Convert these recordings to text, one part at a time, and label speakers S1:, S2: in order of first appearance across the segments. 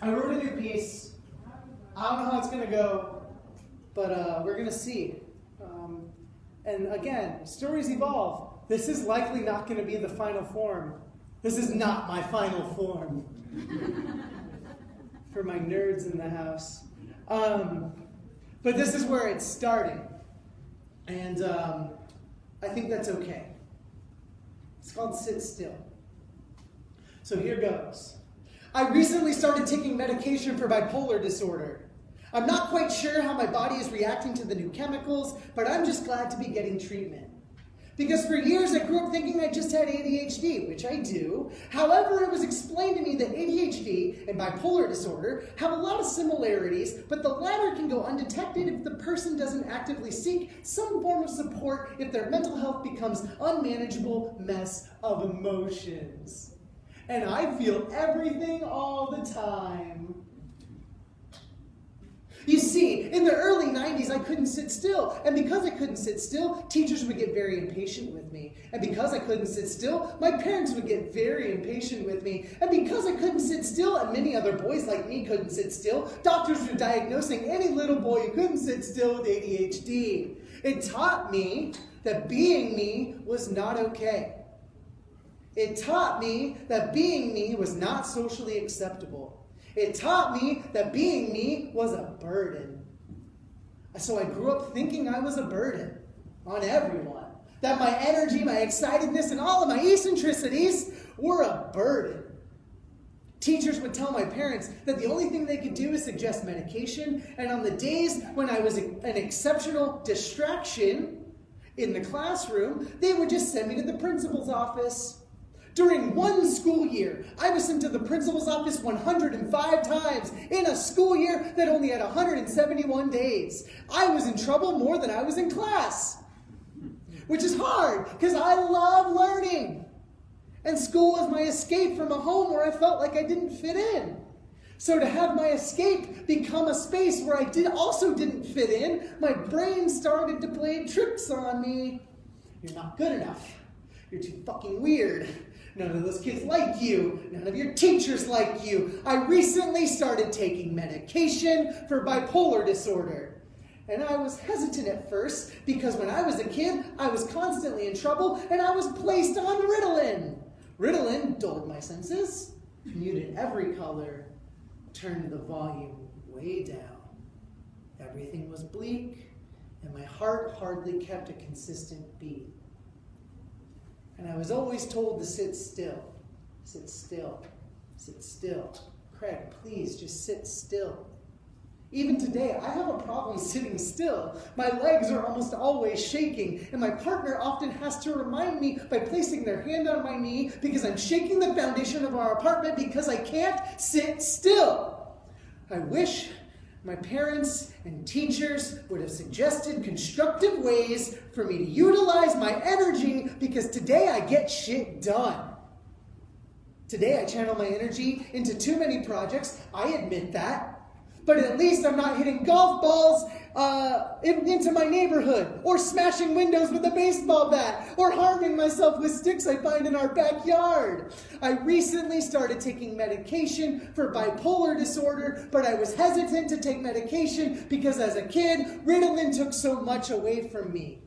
S1: I wrote a new piece. I don't know how it's going to go, but we're going to see. And again, stories evolve. This is likely not going to be the final form. This is not my final form. For my nerds in the house. But this is where it's starting. And I think that's okay. It's called Sit Still. So here goes. I recently started taking medication for bipolar disorder. I'm not quite sure how my body is reacting to the new chemicals, but I'm just glad to be getting treatment. Because for years I grew up thinking I just had ADHD, which I do. However, it was explained to me that ADHD and bipolar disorder have a lot of similarities, but the latter can go undetected if the person doesn't actively seek some form of support if their mental health becomes unmanageable mess of emotions. And I feel everything all the time. You see, in the early 90s, I couldn't sit still. And because I couldn't sit still, teachers would get very impatient with me. And because I couldn't sit still, my parents would get very impatient with me. And because I couldn't sit still, and many other boys like me couldn't sit still, doctors were diagnosing any little boy who couldn't sit still with ADHD. It taught me that being me was not okay. It taught me that being me was not socially acceptable. It taught me that being me was a burden. So I grew up thinking I was a burden on everyone. That my energy, my excitedness, and all of my eccentricities were a burden. Teachers would tell my parents that the only thing they could do is suggest medication, and on the days when I was an exceptional distraction in the classroom, they would just send me to the principal's office. During one school year, I was sent to the principal's office 105 times in a school year that only had 171 days. I was in trouble more than I was in class, which is hard because I love learning. And school was my escape from a home where I felt like I didn't fit in. So to have my escape become a space where I also didn't fit in, my brain started to play tricks on me. You're not good enough. You're too fucking weird. None of those kids like you. None of your teachers like you. I recently started taking medication for bipolar disorder. And I was hesitant at first because when I was a kid, I was constantly in trouble and I was placed on Ritalin. Ritalin dulled my senses, muted every color, turned the volume way down. Everything was bleak and my heart hardly kept a consistent beat. And I was always told to sit still, sit still, sit still. Craig, please just sit still. Even today, I have a problem sitting still. My legs are almost always shaking, and my partner often has to remind me by placing their hand on my knee because I'm shaking the foundation of our apartment because I can't sit still. I wish my parents and teachers would have suggested constructive ways for me to utilize my energy because today I get shit done. Today I channel my energy into too many projects, I admit that. But at least I'm not hitting golf balls into my neighborhood, or smashing windows with a baseball bat, or harming myself with sticks I find in our backyard. I recently started taking medication for bipolar disorder, but I was hesitant to take medication because as a kid, Ritalin took so much away from me.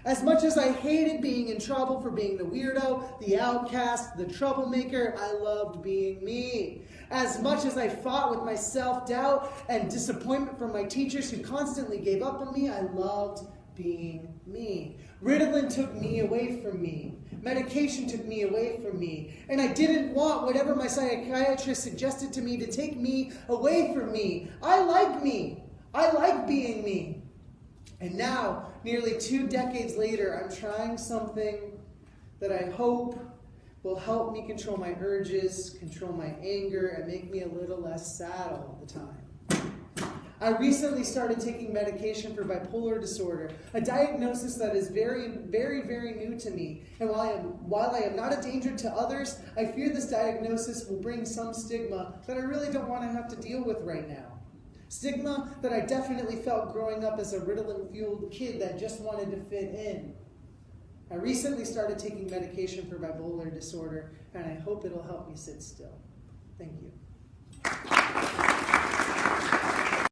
S1: As much as I hated being in trouble for being the weirdo, the outcast, the troublemaker, I loved being me. As much as I fought with my self-doubt and disappointment from my teachers who constantly gave up on me, I loved being me. Ritalin took me away from me. Medication took me away from me. And I didn't want whatever my psychiatrist suggested to me to take me away from me. I like me. I like being me. And now, nearly 2 decades later, I'm trying something that I hope will help me control my urges, control my anger, and make me a little less sad all the time. I recently started taking medication for bipolar disorder, a diagnosis that is very, very, very new to me. And while I am not a danger to others, I fear this diagnosis will bring some stigma that I really don't want to have to deal with right now. Stigma that I definitely felt growing up as a Ritalin-fueled kid that just wanted to fit in. I recently started taking medication for bipolar disorder, and I hope it'll help me sit still. Thank you.